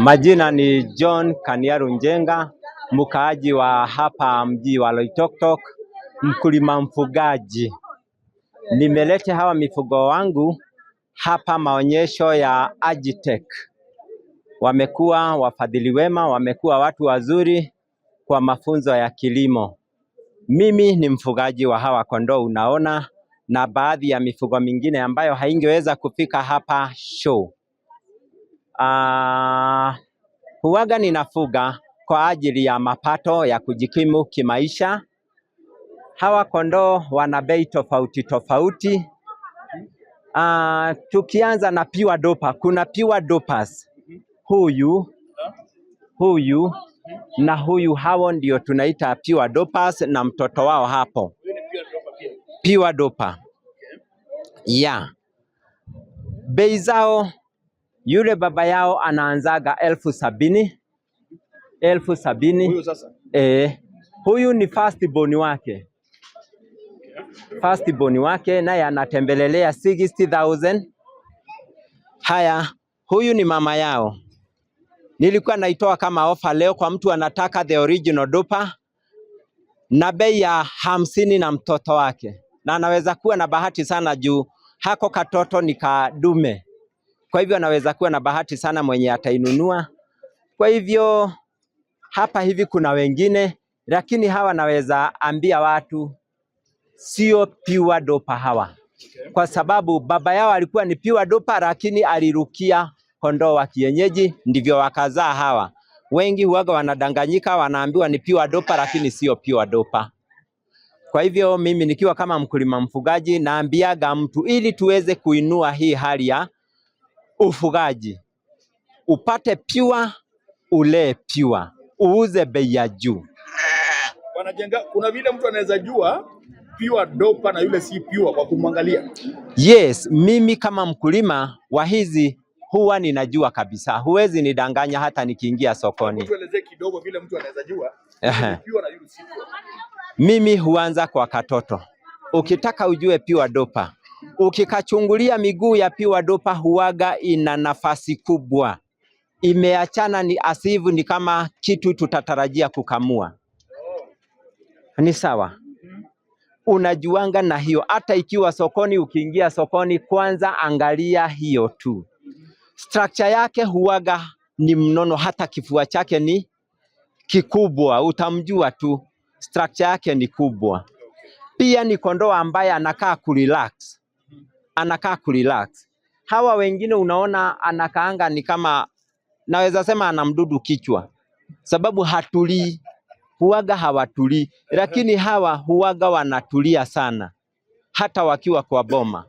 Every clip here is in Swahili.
Majina ni John Kaniaru Njenga, mkaaji wa hapa mji wa Loitoktok, mkulima mfugaji. Nimeleta hawa mifugo wangu hapa maonyesho ya Agitech. Wamekuwa wafadhili wema, wamekuwa watu wazuri kwa mafunzo ya kilimo. Mimi ni mfugaji wa hawa kondoo unaona, na baadhi ya mifugo mingine ambayo haingeweza kufika hapa show. Huwaga ninafuga kwa ajili ya mapato ya kujikimu kimaisha. Hawa kondoo wana bei tofauti tofauti. Tukianza na pure dopa, kuna pure dopas. Huyu na huyu, hao ndio tunaita pure dopas na mtoto wao hapo. Pure dopa. Yeah. Bei zao, yule baba yao anaanzaga 70,000. 70,000. Huyu sasa? Huyu ni first born wake. First born wake naye anatembelelea 60,000. Haya, huyu ni mama yao. Nilikuwa naitoa kama offer leo kwa mtu anataka the original dopa, na bei ya 50 na mtoto wake. Na anaweza kuwa na bahati sana juu hako katoto ni kadume. Kwa hivyo anaweza kuwa na bahati sana mwenye atainunua. Kwa hivyo hapa hivi kuna wengine, lakini hawa naweza ambia watu sio pure dopa hawa. Kwa sababu baba yao alikuwa ni pure dopa, lakini alirukia kondoo wa kienyeji, ndivyo wakazaa hawa. Wengi huwaga wanadanganyika, wanaambiwa ni pure dopa, lakini sio pure dopa. Kwa hivyo mimi nikiwa kama mkulima mfugaji, naambiaga mtu ili tuweze kuinua hii hali ya ufugaji, upate pure, ule pure, uuze bei ya juu. Wanajenga, kuna vile mtu anaweza jua pure dopa na yule si pure kwa kumwangalia. Yes, mimi kama mkulima wa hizi huwa ninajua kabisa. Huwezi nidanganya hata nikiingia sokoni. Tueleze kidogo vile mtu anaweza jua pure na yule si pure. Mimi huanza kwa katoto. Ukitaka ujue pure dopa, ukikachungulia miguu ya pure dopa huwaga ina nafasi kubwa. Imeachana ni asivu, ni kama kitu tutatarajia kukamua. Ni sawa. Unajuanga na hiyo. Hata ikiwa sokoni, ukiingia sokoni, kwanza angalia hiyo tu. Structure yake huwaga ni mnono, hata kifua chake ni kikubwa. Utamjua tu. Structure yake ni kubwa. Pia ni kondoo ambaye anakaa kurelax. Anakaa kurelax. Hawa wengine unaona anakaanga ni kama, naweza sema ana mdudu kichwa. Sababu hatulii. Huwaga hawatulii. Lakini hawa huwaga wanatulia sana. Hata wakiwa kwa boma.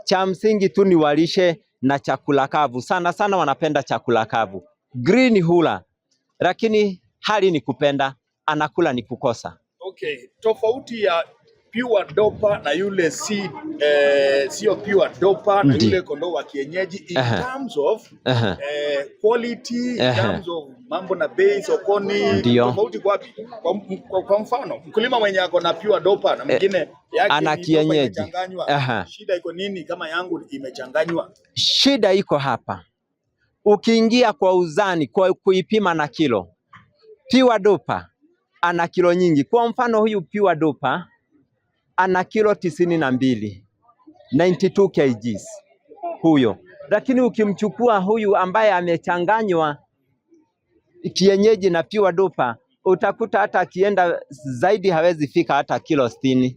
Cha msingi tu ni walishe na chakula kavu. Sana sana wanapenda chakula kavu. Green hula. Lakini hali ni kupenda. Anakula ni kukosa. Okay. Tofauti ya pure dopa na yule sio pure dopa na yule kondoo wa kienyeji in terms of quality, in terms of mambo na bei sokoni, tofauti wapi? Kwa mfano mkulima mwenye ako na pure dopa na mwingine yake ana kienyeji, shida iko nini kama yangu imechanganywa? Shida iko hapa. Ukiingia kwa uzani, kwa kuipima na kilo, pure dopa ana kilo nyingi. Kwa mfano huyu pure dopa ana kilo 92, 92 kgs huyo. Lakini ukimchukua huyu ambaye amechanganywa kienyeji na pure dopa, utakuta hata akienda zaidi hawezi fika hata kilo 60.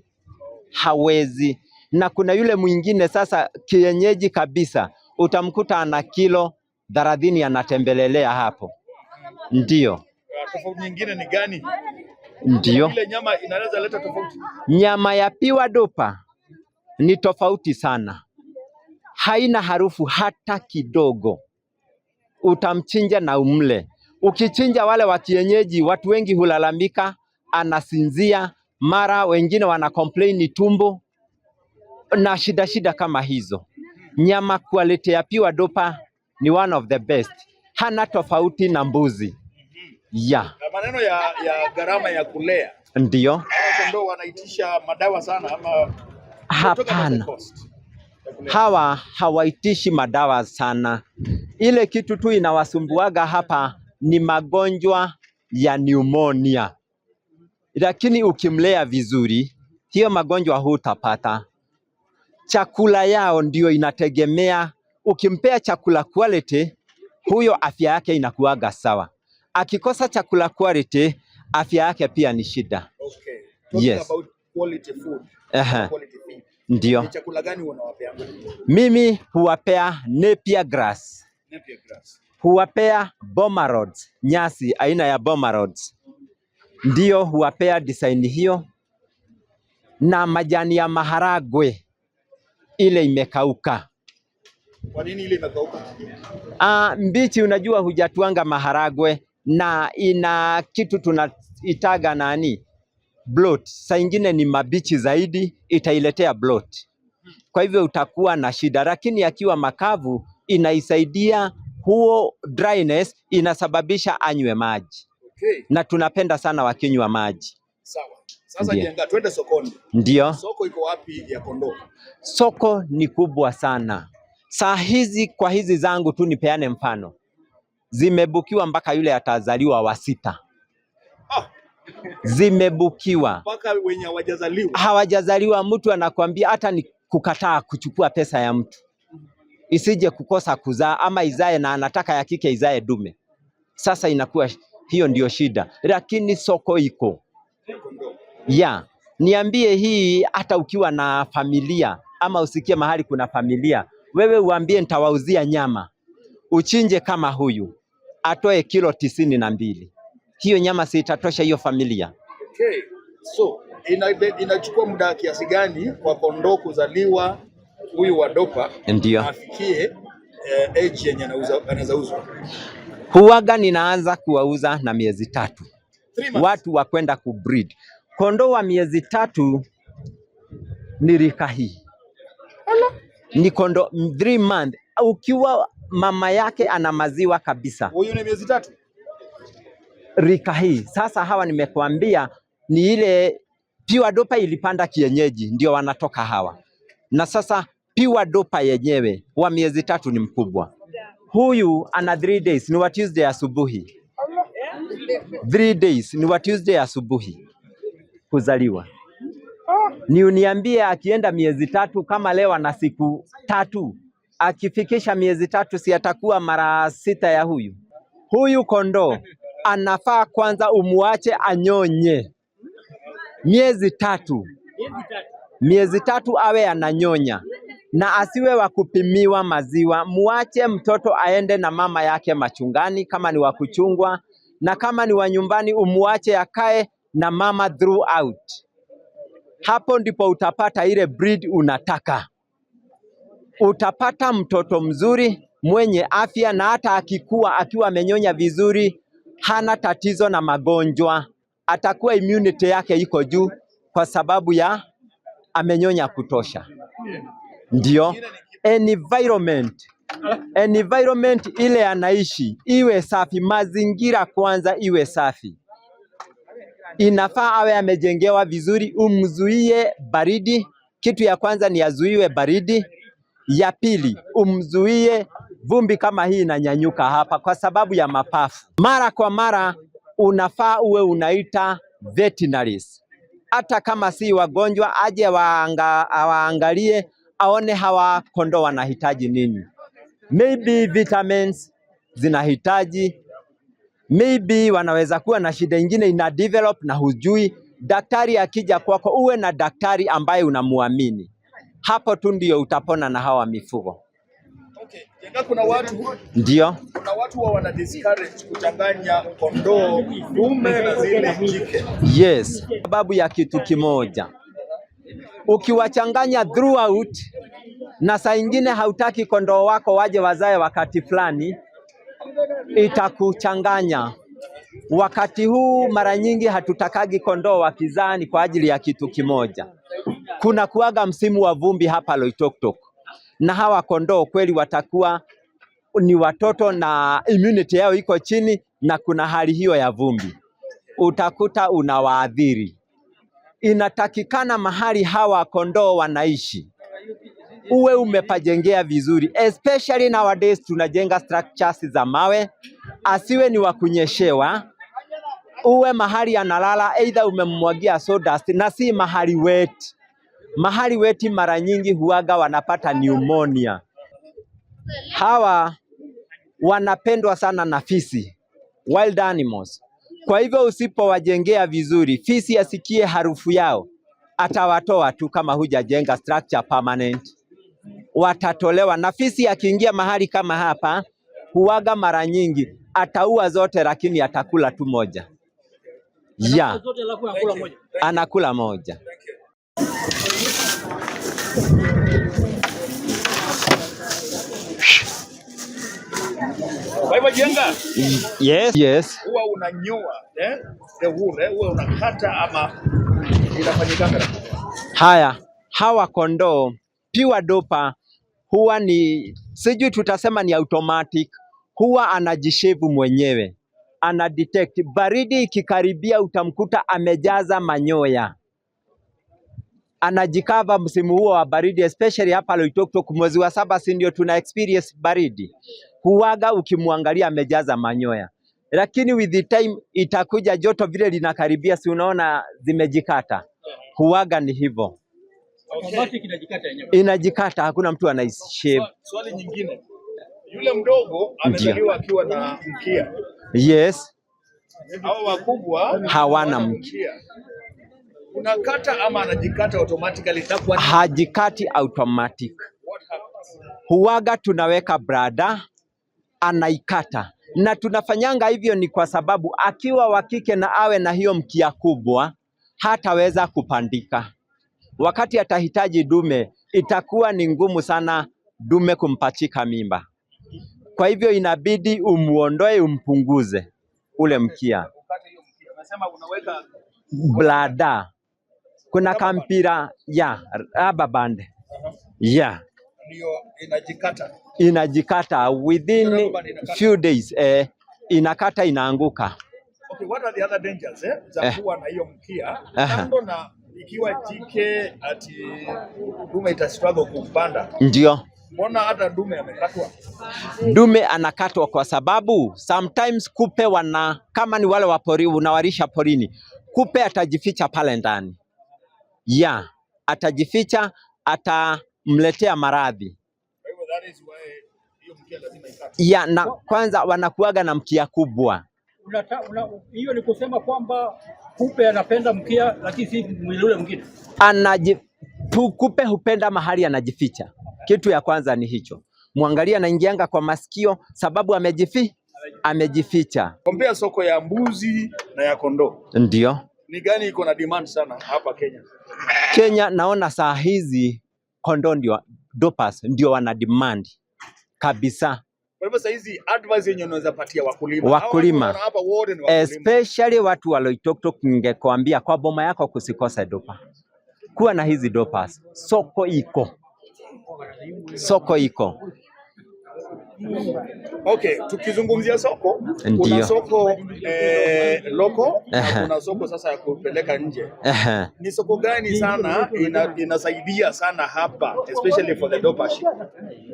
Hawezi. Na kuna yule mwingine sasa kienyeji kabisa, utamkuta ana kilo 30 anatembelelea hapo. Ndio. Tofauti nyingine ni gani? Ndio. Ile nyama inaweza leta tofauti. Nyama ya pure dopa ni tofauti sana. Haina harufu hata kidogo. Utamchinja na umle. Ukichinja wale wa kienyeji, watu wengi hulalamika, anasinzia, mara wengine wana complain tumbo na shida kama hizo. Nyama quality ya pure dopa ni one of the best. Hana tofauti na mbuzi. Yeah. Maneno ya gharama ya kulea. Ndio. Kondoo wanaitisha madawa sana ama hapana. Hawa hawaitishi madawa sana. Ile kitu tu inawasumbuaga hapa ni magonjwa ya pneumonia. Lakini ukimlea vizuri, hiyo magonjwa hutapata. Chakula yao ndio inategemea. Ukimpea chakula quality, huyo afya yake inakuwaga sawa. Akikosa chakula quality, afya yake pia ni shida. Okay. Talking about quality food. Quality feed. Ndio. Ni chakula gani unawapea? Mimi huwapea Napier grass. Napier grass. Huwapea Boma rods, nyasi aina ya Boma rods. Ndio huwapea design hiyo, na majani ya maharagwe ile imekauka. Kwa nini ile imekauka? Mbichi unajua hujatuanga maharagwe na ina kitu tunaitaga nani? Bloat. Saa ingine ni mabichi zaidi itailetea bloat. Kwa hivyo utakuwa na shida, lakini akiwa makavu inaisaidia huo dryness, inasababisha anywe maji. Okay. Na tunapenda sana wakinywa maji. Sawa. Sasa Jenga, twende sokoni. Ndio. Soko iko wapi ya kondoo? Soko ni kubwa sana. Saa hizi kwa hizi zangu tu nipeane mfano. Zimebukiwa mpaka yule atazaliwa wa 6. Zimebukiwa. Mpaka wenye hawajazaliwa. Hawajazaliwa, mtu anakuambia hata ni kukataa kuchukua pesa ya mtu. Isije kukosa kuzaa ama izae na anataka ya kike izae dume. Sasa inakuwa hiyo ndio shida. Lakini soko iko. Niambie hii hata ukiwa na familia ama usikie mahali kuna familia. Wewe uambie nitawauzia nyama. Uchinje kama huyu. Atoe kilo 92. Hiyo nyama si itatosha hiyo familia. Okay. So, inachukua muda kiasi gani kwa kondoo kuzaliwa huyu wa dopa ndio afikie age yenye anaweza uzwa? Huwaga ninaanza kuwauza na miezi 3. Watu wa kwenda kubreed. Kondoo wa miezi 3 ni rika hii. Ni kondoo 3 months. Ukiwa mama yake ana maziwa kabisa. Huyu ni miezi 3. Rika hii. Sasa hawa nimekuambia ni ile pure dopa ilipanda kienyeji ndio wanatoka hawa. Na sasa pure dopa yenyewe wa miezi 3 ni mkubwa. Huyu ana 3 days ni wa Tuesday asubuhi. 3 days ni wa Tuesday asubuhi kuzaliwa. Ni uniambie akienda miezi 3 kama leo ana siku 3. Akifikisha miezi 3 si atakuwa mara 6 ya huyu. Huyu kondoo anafaa kwanza umuache anyonye miezi 3. Miezi 3 awe ananyonya na asiwe wa kupimiwa maziwa. Muache mtoto aende na mama yake machungani kama ni wa kuchungwa, na kama ni wa nyumbani umuache akae na mama throughout. Hapo ndipo utapata ile breed unataka. Utapata mtoto mzuri mwenye afya, na hata akikuwa akiwa amenyonya vizuri hana tatizo na magonjwa. Atakuwa immunity yake iko juu kwa sababu ya amenyonya kutosha. Ndio environment ile anaishi iwe safi, mazingira kwanza iwe safi. Inafaa awe amejengewa vizuri, umzuie baridi. Kitu ya kwanza ni azuiwe baridi. Ya pili umzuie vumbi kama hii inanyanyuka hapa kwa sababu ya mapafu. Mara kwa mara unafaa uwe unaita veterinaries. Hata kama si wagonjwa aje waangalie aone hawa kondoo wanahitaji nini. Maybe vitamins zinahitaji, maybe wanaweza kuwa na shida nyingine ina develop na hujui. Daktari akija kwako uwe na daktari ambaye unamuamini. Hapo tu ndio utapona na hawa mifugo. Okay. Jenga, kuna watu ndio wana discourage kuchanganya kondoo dume na zile jike. Yes, sababu ya kitu kimoja. Ukiwachanganya throughout na saa ingine hautaki kondoo wako waje wazae wakati fulani, itakuchanganya. Wakati huu mara nyingi hatutakagi kondoo wakizaa ni kwa ajili ya kitu kimoja. Kuna kuaga msimu wa vumbi hapa Loitoktok. Na hawa kondoo kweli watakuwa ni watoto na immunity yao iko chini, na kuna hali hiyo ya vumbi. Utakuta unawaadhiri. Inatakikana mahali hawa kondoo wanaishi uwe umepajengea vizuri, especially nowadays tunajenga structures za mawe, asiwe ni wa kunyeshewa, uwe mahali analala either umemmwagia sawdust na si mahali wet. Mahali weti mara nyingi huaga wanapata pneumonia. Hawa wanapendwa sana na fisi, wild animals. Kwa hivyo usipowajengea vizuri, fisi asikie harufu yao, atawatoa tu kama hujajenga structure permanent. Watatolewa, na fisi akiingia mahali kama hapa, huaga mara nyingi ataua zote lakini atakula tu moja. Yeah. Anakula moja. Kwa hivyo jenga. Yes. Huwa unanyoa, the wool, huwa unakata ama inafanyika? Haya, hawa kondoo pure dopa huwa ni sijui tutasema ni automatic, huwa anajishevu mwenyewe. Ana detect baridi ikikaribia, utamkuta amejaza manyoya. Anajikava msimu huo wa baridi, especially hapa Loitoktok mwezi wa 7, si ndio tuna experience baridi. Huaga ukimwangalia amejaza manyoya. Lakini with the time itakuja joto vile linakaribia, si unaona zimejikata. Huaga ni hivyo. Okay. Inajikata, hakuna mtu anaishave. Swali nyingine. Yule mdogo amezaliwa akiwa na mkia. Yes. Hao wakubwa hawana mkia. Unakata ama anajikata automatically? Hajikati automatic. Huaga tunaweka brada, anaikata. Na tunafanyanga hivyo ni kwa sababu akiwa wa kike na awe na hiyo mkia kubwa, hataweza kupandika. Wakati atahitaji dume, itakuwa ni ngumu sana dume kumpachika mimba. Kwa hivyo inabidi umuondoe, umpunguze ule mkia. Unasema unaweka blada. Kuna kampira ya rubber band. Yeah. Ndio inajikata. Inajikata within few days, inakata, inaanguka. Okay, what are the other dangers za kuwa na hiyo mkia? Kando na ikiwa jike ati dume ita struggle kupanda. Ndio. Mbona hata dume amekatwa? Dume anakatwa kwa sababu sometimes kupe kama ni wale wa pori, unawarisha porini, kupe atajificha pale ndani. Yeah, atajificha, atamletea maradhi. That is why hiyo mkia lazima ikate. Yeah, na kwanza wanakuaga na mkia kubwa. Hiyo ni kusema kwamba kupe anapenda mkia lakini si mwili ule mwingine. Kupe hupenda mahali anajificha. Kitu ya kwanza ni hicho. Muangalia anaingianga kwa masikio sababu amejificha. Kompea soko ya mbuzi na ya kondoo. Ndio. Ni gani iko na demand sana hapa Kenya? Kenya naona saa hizi kondoo ndio dopas ndio wana demand kabisa. Kwa hivyo saa hizi advice yenye unaweza patia wakulima hapa wote ni wakulima. Especially watu wa Loitoktok, ningekwambia kwa boma yako kusikose dopa. Kuwa na hizi dopas. Soko iko. Okay, tukizungumzia soko, kuna soko loko na kuna soko sasa ya kupeleka nje. Ni soko gani sana inasaidia sana hapa, especially for the dopa sheep?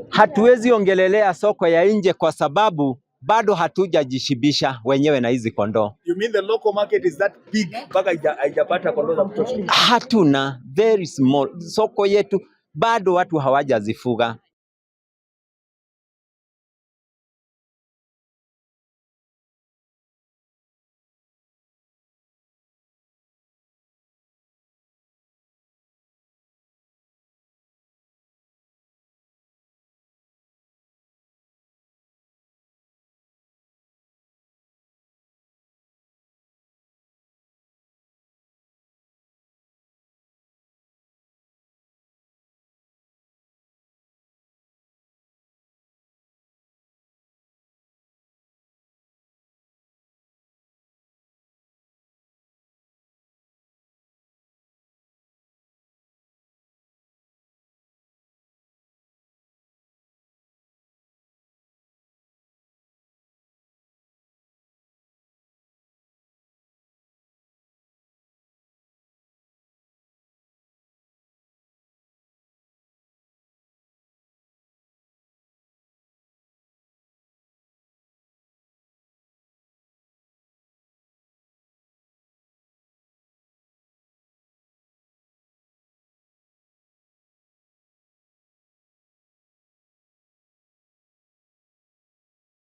Hatuwezi ongelelea soko ya nje kwa sababu bado hatujajishibisha wenyewe na hizi kondoo. You mean the local market is that big mpaka haijapata kondoo za kutosha? Hatuna, very small. Soko yetu bado watu hawajazifuga.